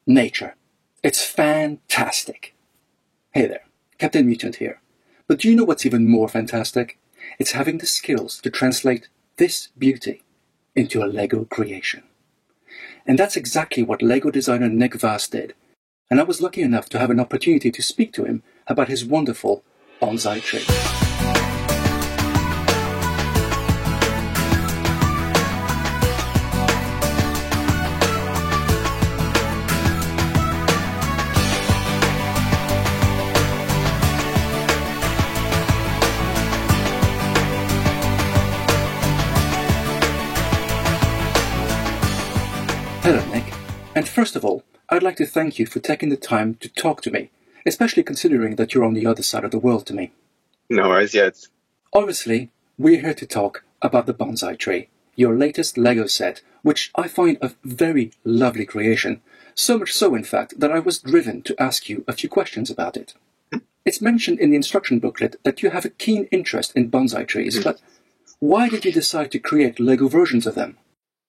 Nature. It's fantastic. Hey there, Captain Mutant here. But do you know what's even more fantastic? It's having the skills to translate this beauty into a Lego creation. And that's exactly what Lego designer Nick Vast did. And I was lucky enough to have an opportunity to speak to him about his wonderful bonsai tree. Hello, Nick. And first of all, I'd like to thank you for taking the time to talk to me, especially considering that you're on the other side of the world to me. No worries, yet. Obviously, we're here to talk about the bonsai tree, your latest Lego set, which I find a very lovely creation. So much so, in fact, that I was driven to ask you a few questions about it. It's mentioned in the instruction booklet that you have a keen interest in bonsai trees, but why did you decide to create Lego versions of them?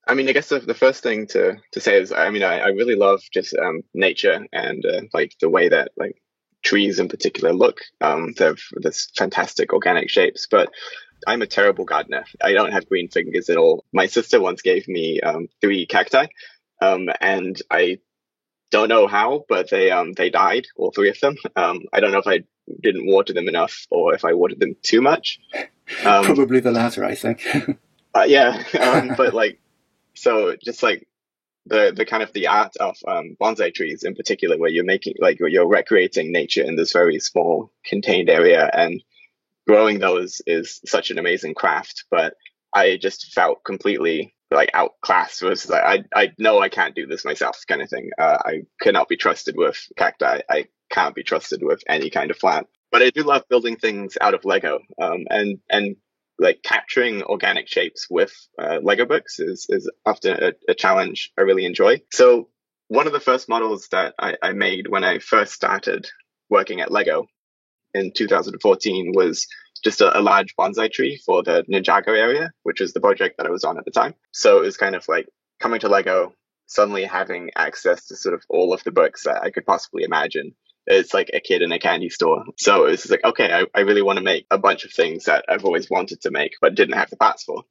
I mean, I guess the first thing to say is, I really love just nature and like the way that like trees in particular look. They have this fantastic organic shapes, but I'm a terrible gardener. I don't have green fingers at all. My sister once gave me 3 cacti, and I don't know how, but they died, all 3 of them. I don't know if I didn't water them enough or if I watered them too much. Probably the latter, I think. But like. So just like the kind of the art of bonsai trees in particular, where you're recreating nature in this very small contained area, and growing those is such an amazing craft. But I just felt completely like outclassed. Was like I know I can't do this myself, kind of thing. I cannot be trusted with cacti. I can't be trusted with any kind of plant. But I do love building things out of Lego, and like capturing organic shapes with Lego bricks is often a challenge I really enjoy. So one of the first models that I made when I first started working at Lego in 2014 was just a large bonsai tree for the Ninjago area, which is the project that I was on at the time. So it was kind of like coming to Lego, suddenly having access to sort of all of the bricks that I could possibly imagine. It's like a kid in a candy store. So it's like, okay, I really want to make a bunch of things that I've always wanted to make, but didn't have the parts for.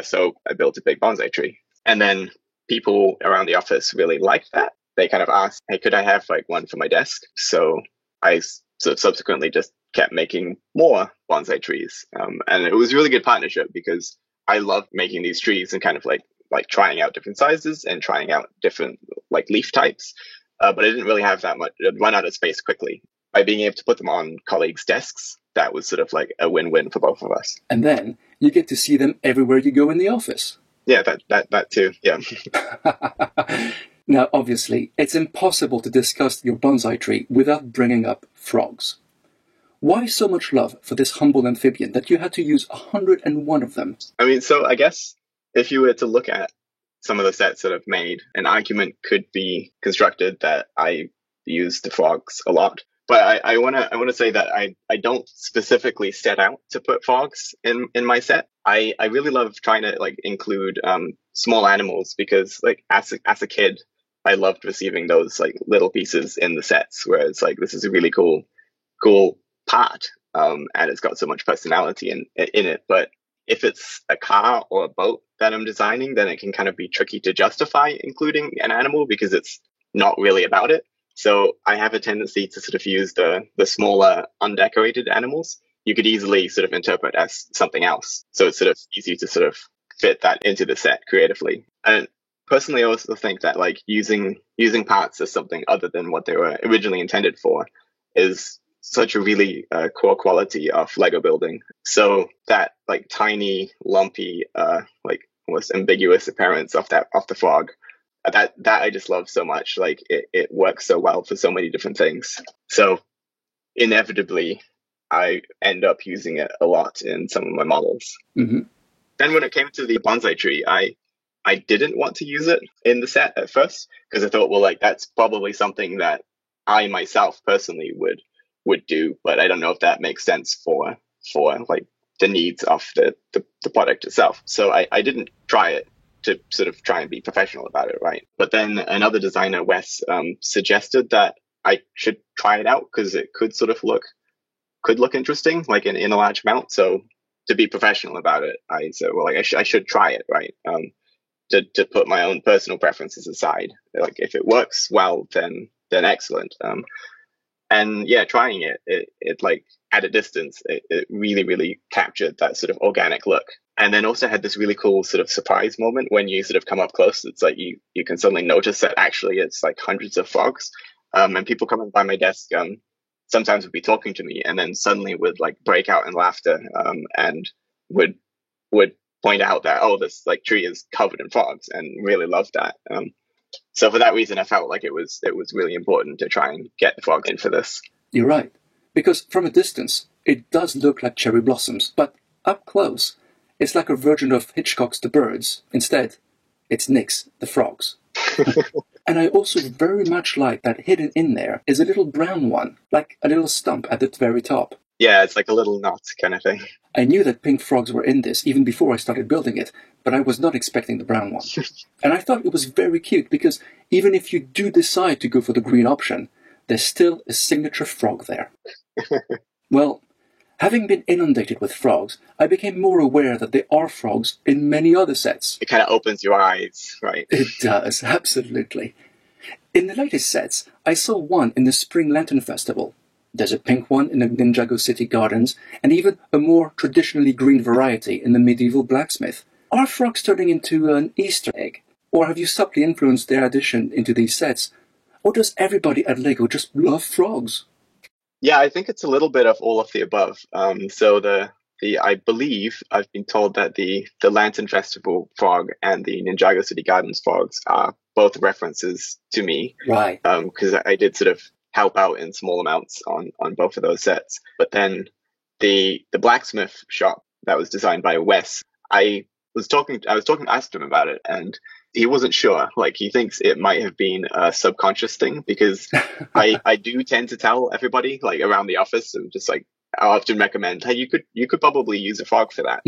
So I built a big bonsai tree. And then people around the office really liked that. They kind of asked, hey, could I have like one for my desk? So I sort of subsequently just kept making more bonsai trees. And it was a really good partnership because I loved making these trees and kind of like trying out different sizes and trying out different like leaf types. But I didn't really have that much. I'd run out of space quickly. By being able to put them on colleagues' desks, that was sort of like a win-win for both of us. And then you get to see them everywhere you go in the office. Yeah, that too. Yeah. Now, obviously, it's impossible to discuss your bonsai tree without bringing up frogs. Why so much love for this humble amphibian that you had to use 101 of them? I mean, so I guess if you were to look at some of the sets that I've made, an argument could be constructed that I use the frogs a lot. But I want to say that I don't specifically set out to put frogs in my set. I really love trying to like include small animals because like as a kid I loved receiving those like little pieces in the sets where it's like this is a really cool part, and it's got so much personality in it. But if it's a car or a boat that I'm designing, then it can kind of be tricky to justify including an animal because it's not really about it. So I have a tendency to sort of use the smaller, undecorated animals. You could easily sort of interpret as something else. So it's sort of easy to sort of fit that into the set creatively. And personally, I also think that like using parts as something other than what they were originally intended for is such a really core quality of Lego building. So that like tiny, lumpy, like almost ambiguous appearance of the frog, that I just love so much. Like it works so well for so many different things. So inevitably, I end up using it a lot in some of my models. Mm-hmm. Then when it came to the bonsai tree, I didn't want to use it in the set at first because I thought, well, like that's probably something that I myself personally would do, but I don't know if that makes sense for like the needs of the product itself. So I didn't try it. to sort of try and be professional about it, right? But then another designer, Wes, suggested that I should try it out because it could sort of look interesting, like in a large amount. So to be professional about it, I said, well, like I should try it, right? To put my own personal preferences aside, like if it works well, then excellent. And yeah, trying it like at a distance, it really, really captured that sort of organic look. And then also had this really cool sort of surprise moment when you sort of come up close. It's like you can suddenly notice that actually it's like hundreds of frogs. And people coming by my desk sometimes would be talking to me and then suddenly would like break out in laughter and would point out that, oh, this like tree is covered in frogs, and really loved that. So for that reason, I felt like it was really important to try and get the frogs in for this. You're right. Because from a distance, it does look like cherry blossoms, but up close, it's like a version of Hitchcock's The Birds. Instead, it's Nick's The Frogs. And I also very much like that hidden in there is a little brown one, like a little stump at the very top. Yeah, it's like a little knot kind of thing. I knew that pink frogs were in this even before I started building it, but I was not expecting the brown one. And I thought it was very cute because even if you do decide to go for the green option, there's still a signature frog there. Well, having been inundated with frogs, I became more aware that there are frogs in many other sets. It kind of opens your eyes, right? It does, absolutely. In the latest sets, I saw one in the Spring Lantern Festival. There's a pink one in the Ninjago City Gardens, and even a more traditionally green variety in the Medieval Blacksmith. Are frogs turning into an Easter egg? Or have you subtly influenced their addition into these sets? Or does everybody at LEGO just love frogs? Yeah, I think it's a little bit of all of the above. So I believe I've been told that the Lantern Festival frog and the Ninjago City Gardens frogs are both references to me. Right. Because I did sort of help out in small amounts on both of those sets. But then the blacksmith shop that was designed by Wes, I asked him about it, and he wasn't sure. Like, he thinks it might have been a subconscious thing because I do tend to tell everybody, like around the office, and just like I often recommend, hey, you could probably use a frog for that.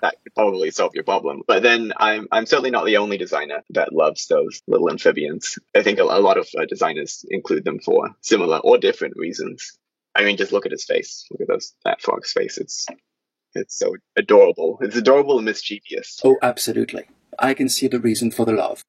That could probably solve your problem. But then I'm certainly not the only designer that loves those little amphibians. I think a lot of designers include them for similar or different reasons. I mean, just look at his face. Look at that frog's face. It's so adorable. It's adorable and mischievous. Oh, absolutely. I can see the reason for the love.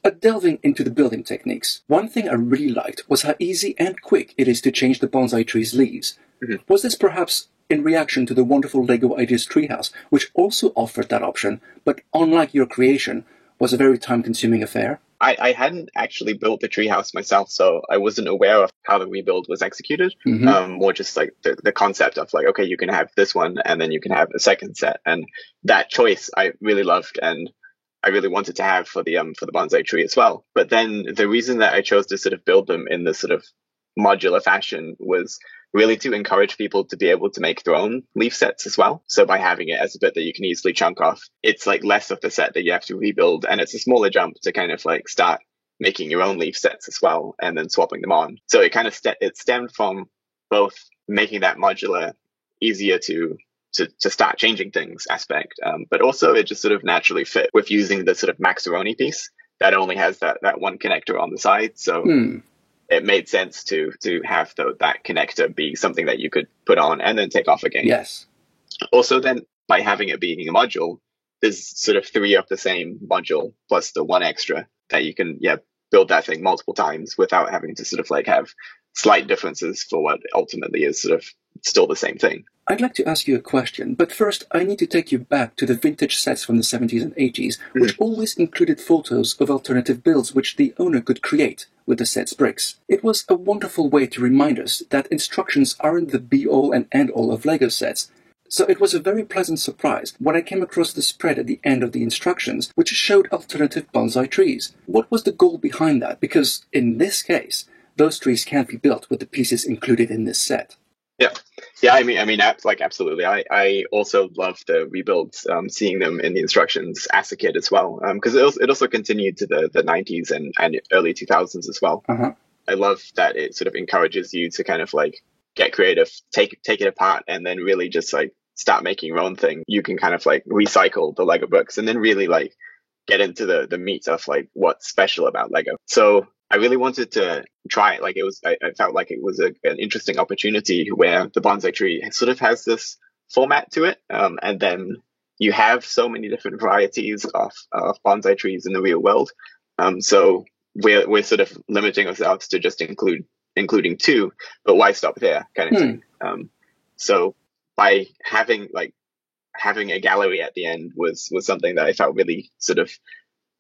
But delving into the building techniques, one thing I really liked was how easy and quick it is to change the bonsai tree's leaves. Mm-hmm. Was this perhaps in reaction to the wonderful LEGO Ideas Treehouse, which also offered that option, but unlike your creation, was a very time-consuming affair? I hadn't actually built the treehouse myself, so I wasn't aware of how the rebuild was executed. Mm-hmm. More just like the concept of like, okay, you can have this one, and then you can have a second set, and that choice I really loved, and I really wanted to have for the bonsai tree as well. But then the reason that I chose to sort of build them in this sort of modular fashion was really to encourage people to be able to make their own leaf sets as well. So by having it as a bit that you can easily chunk off, it's like less of the set that you have to rebuild, and it's a smaller jump to kind of like start making your own leaf sets as well and then swapping them on. So it kind of it stemmed from both making that modular easier to start changing things aspect, but also it just sort of naturally fit with using the sort of Maxaroni piece that only has that one connector on the side. So it made sense to have that connector be something that you could put on and then take off again. Yes. Also, then by having it being a module, there's sort of 3 of the same module plus the 1 extra that you can build that thing multiple times without having to sort of like have slight differences for what ultimately is sort of still the same thing. I'd like to ask you a question, but first I need to take you back to the vintage sets from the 70s and 80s, which always included photos of alternative builds which the owner could create with the set's bricks. It was a wonderful way to remind us that instructions aren't the be-all and end-all of LEGO sets. So it was a very pleasant surprise when I came across the spread at the end of the instructions, which showed alternative bonsai trees. What was the goal behind that? Because in this case, those trees can't be built with the pieces included in this set. Yeah. I mean, like absolutely. I also love the rebuilds, seeing them in the instructions as a kid as well, because it also continued to the 90s and early 2000s as well. Uh-huh. I love that it sort of encourages you to kind of like get creative, take it apart, and then really just like start making your own thing. You can kind of like recycle the Lego bricks and then really like get into the meat of like what's special about Lego. So I really wanted to try it. Like I felt like it was an interesting opportunity where the bonsai tree sort of has this format to it, and then you have so many different varieties of bonsai trees in the real world. So we're sort of limiting ourselves to just including two, but why stop there, kind of thing. So by having a gallery at the end was something that I felt really sort of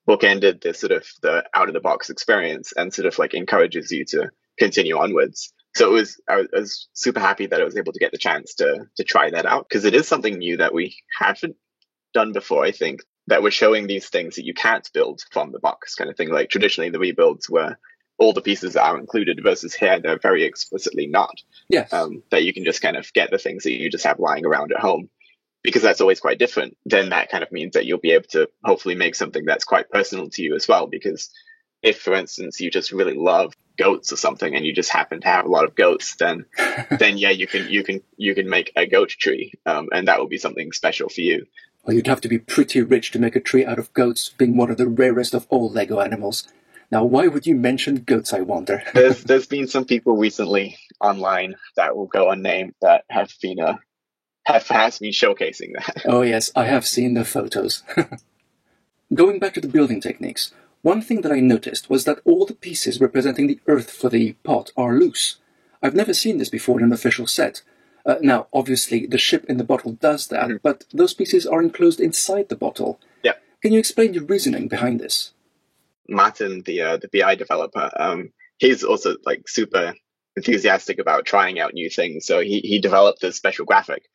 bookended the out of the box experience and sort of like encourages you to continue onwards. So I was super happy that I was able to get the chance to try that out, because it is something new that we haven't done before, I think, that we're showing these things that you can't build from the box, kind of thing. Like traditionally the rebuilds where all the pieces are included, versus here they're very explicitly not. Yes. That you can just kind of get the things that you just have lying around at home. Because that's always quite different, then that kind of means that you'll be able to hopefully make something that's quite personal to you as well. Because if, for instance, you just really love goats or something, and you just happen to have a lot of goats, then yeah, you can make a goat tree, and that will be something special for you. Well, you'd have to be pretty rich to make a tree out of goats, being one of the rarest of all Lego animals. Now, why would you mention goats, I wonder? There's been some people recently online that will go unnamed that have been has me showcasing that. Oh yes, I have seen the photos. Going back to the building techniques, one thing that I noticed was that all the pieces representing the earth for the pot are loose. I've never seen this before in an official set. Now, obviously, the ship in the bottle does that, but those pieces are enclosed inside the bottle. Yeah. Can you explain your reasoning behind this? Martin, the BI developer, he's also like super enthusiastic about trying out new things. So he developed this special graphic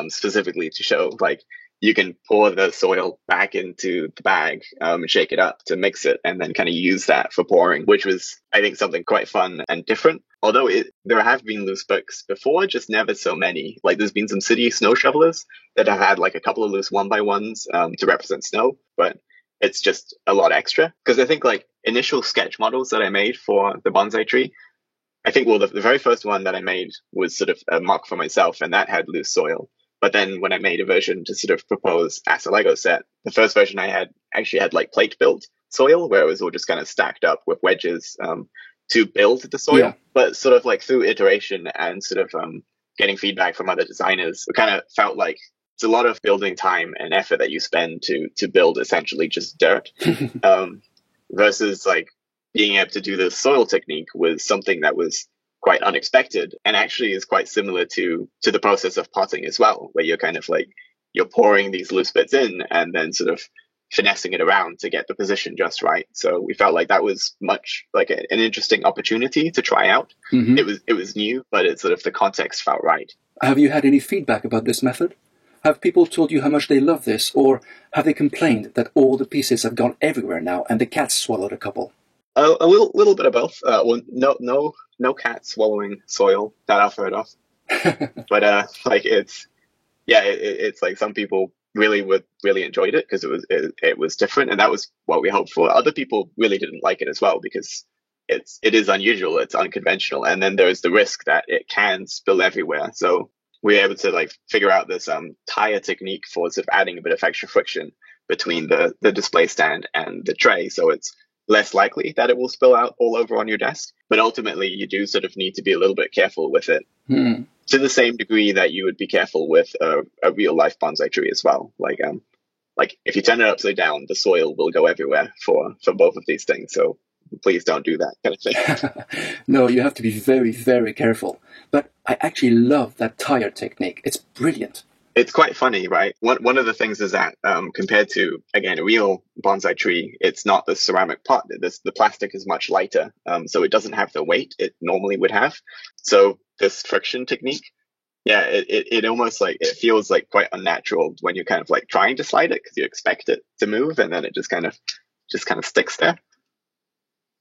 specifically to show like you can pour the soil back into the bag, shake it up to mix it, and then kind of use that for pouring, which was, I think, something quite fun and different. Although there have been loose bricks before, just never so many. Like there's been some city snow shovelers that have had like a couple of loose 1x1s to represent snow, but it's just a lot extra. Because I think like initial sketch models that I made for the bonsai tree, I think, well, the very first one that I made was sort of a mock for myself, and that had loose soil. But then when I made a version to sort of propose as a Lego set, the first version I had actually had like plate built soil, where it was all just kind of stacked up with wedges to build the soil. Yeah. But sort of like through iteration and sort of getting feedback from other designers, it kind of felt like it's a lot of building time and effort that you spend to build essentially just dirt, versus like being able to do the soil technique was something that was quite unexpected, and actually is quite similar to the process of potting as well, where you're kind of like, you're pouring these loose bits in and then sort of finessing it around to get the position just right. So we felt like that was much like an interesting opportunity to try out. It was new, but it sort of, the context felt right. Have you had any feedback about this method? Have people told you how much they love this, or have they complained that all the pieces have gone everywhere now and the cat swallowed a couple? A little bit of both. Well, no cat swallowing soil that I've heard of. But like it's like some people really enjoyed it because it was different, and that was what we hoped for. Other people really didn't like it as well because it is unusual, it's unconventional, and then there's the risk that it can spill everywhere. So we were able to like figure out this tire technique for sort of adding a bit of extra friction between the display stand and the tray, so it's less likely that it will spill out all over on your desk. But ultimately, you do sort of need to be a little bit careful with it to the same degree that you would be careful with a real life bonsai tree as well. Like if you turn it upside down, the soil will go everywhere for both of these things. So please don't do that kind of thing. No, you have to be very, very careful. But I actually love that tire technique. It's brilliant. It's quite funny, right? One of the things is that compared to, again, a real bonsai tree, it's not the ceramic pot. The plastic is much lighter, so it doesn't have the weight it normally would have. So this friction technique, yeah, it almost like, it feels like quite unnatural when you're kind of like trying to slide it because you expect it to move, and then it just kind of sticks there.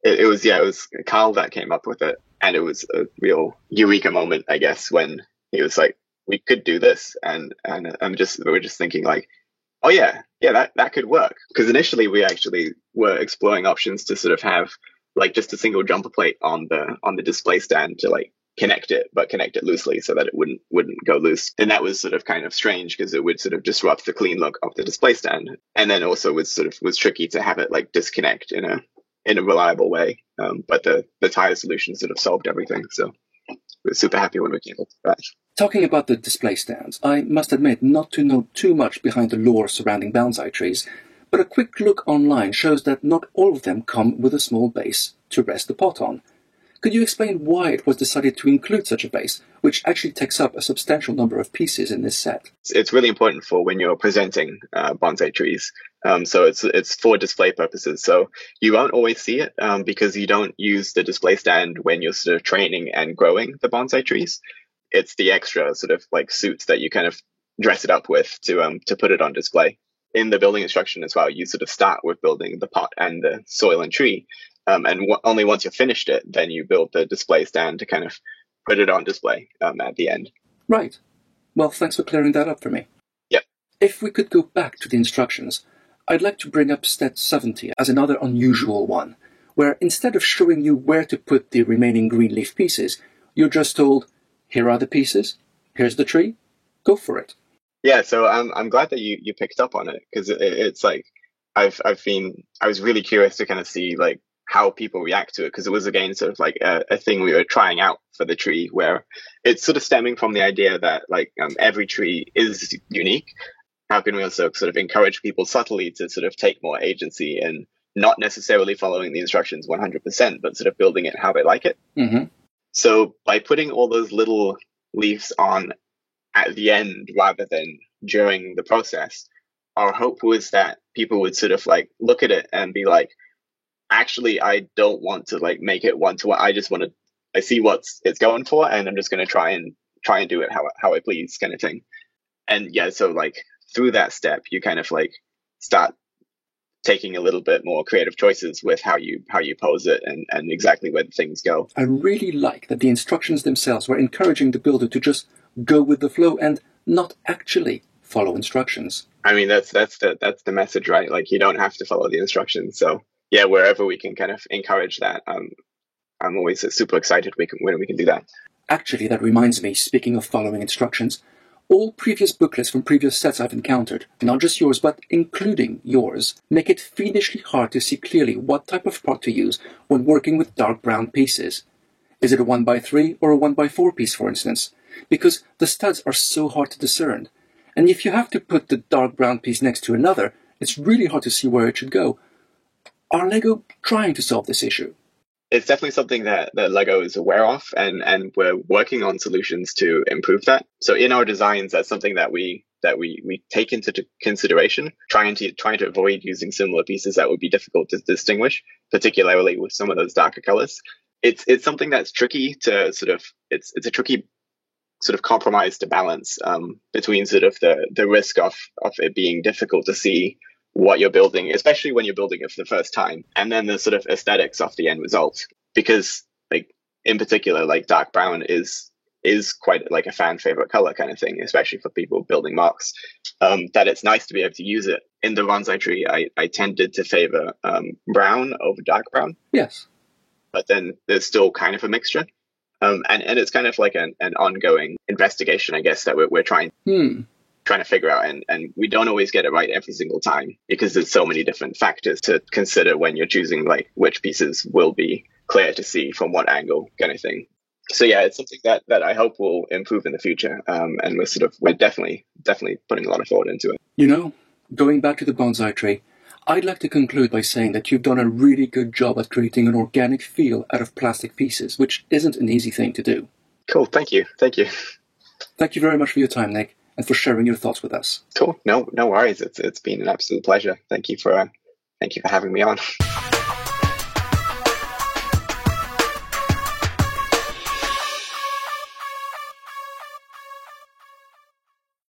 It was Carl that came up with it, and it was a real eureka moment, I guess, when he was like, we could do this, and we were just thinking like, oh yeah, that could work. Because initially we actually were exploring options to sort of have like just a single jumper plate on the display stand to like connect it, but connect it loosely so that it wouldn't go loose. And that was sort of kind of strange because it would sort of disrupt the clean look of the display stand. And then also was tricky to have it like disconnect in a reliable way. But the tire solution sort of solved everything. So we're super happy when we came up with that. Talking about the display stands, I must admit not to know too much behind the lore surrounding bonsai trees, but a quick look online shows that not all of them come with a small base to rest the pot on. Could you explain why it was decided to include such a base, which actually takes up a substantial number of pieces in this set? It's really important for when you're presenting bonsai trees. So it's for display purposes. So you won't always see it because you don't use the display stand when you're sort of training and growing the bonsai trees. It's the extra sort of like suits that you kind of dress it up with to put it on display. In the building instruction as well, you sort of start with building the pot and the soil and tree. Only once you've finished it, then you build the display stand to kind of put it on display at the end. Right. Well, thanks for clearing that up for me. Yep. If we could go back to the instructions, I'd like to bring up step 70 as another unusual one, where instead of showing you where to put the remaining green leaf pieces, you're just told, here are the pieces, here's the tree, go for it. Yeah, so I'm glad that you picked up on it, because it's like I was really curious to kind of see like how people react to it, because it was again sort of like a thing we were trying out for the tree, where it's sort of stemming from the idea that like every tree is unique. How can we also sort of encourage people subtly to sort of take more agency and not necessarily following the instructions 100%, but sort of building it how they like it? Mm-hmm. So by putting all those little leaves on at the end rather than during the process, our hope was that people would sort of like look at it and be like, actually, I don't want to like make it one to one. I see what it's going for, and I'm just going to try and do it how I please, kind of thing. And yeah, so like through that step, you kind of like start taking a little bit more creative choices with how you pose it and exactly where things go. I really like that the instructions themselves were encouraging the builder to just go with the flow and not actually follow instructions. I mean, that's the message, right? Like, you don't have to follow the instructions. So yeah, wherever we can kind of encourage that, I'm always super excited when we can do that. Actually, that reminds me, speaking of following instructions, all previous booklets from previous sets I've encountered, not just yours, but including yours, make it fiendishly hard to see clearly what type of pot to use when working with dark brown pieces. Is it a 1x3 or a 1x4 piece, for instance? Because the studs are so hard to discern. And if you have to put the dark brown piece next to another, it's really hard to see where it should go. Are LEGO trying to solve this issue? It's definitely something that LEGO is aware of, and we're working on solutions to improve that. So in our designs, that's something that we take into consideration, trying to avoid using similar pieces that would be difficult to distinguish, particularly with some of those darker colors. It's something that's tricky to sort of, it's a tricky sort of compromise to balance between sort of the risk of it being difficult to see what you're building, especially when you're building it for the first time, and then the sort of aesthetics of the end result. Because like in particular, like dark brown is quite like a fan favorite color kind of thing, especially for people building mocks, that it's nice to be able to use it. In the bonsai tree, I tended to favor brown over dark brown. Yes. But then there's still kind of a mixture. And it's kind of like an ongoing investigation, I guess, that we're trying to figure out. And we don't always get it right every single time, because there's so many different factors to consider when you're choosing like which pieces will be clear to see from what angle, kind of thing. So yeah, it's something that I hope will improve in the future. And we're definitely putting a lot of thought into it. You know, going back to the bonsai tree, I'd like to conclude by saying that you've done a really good job at creating an organic feel out of plastic pieces, which isn't an easy thing to do. Cool. Thank you. Thank you very much for your time, Nick, and for sharing your thoughts with us. Cool. No worries. It's been an absolute pleasure. Thank you for having me on.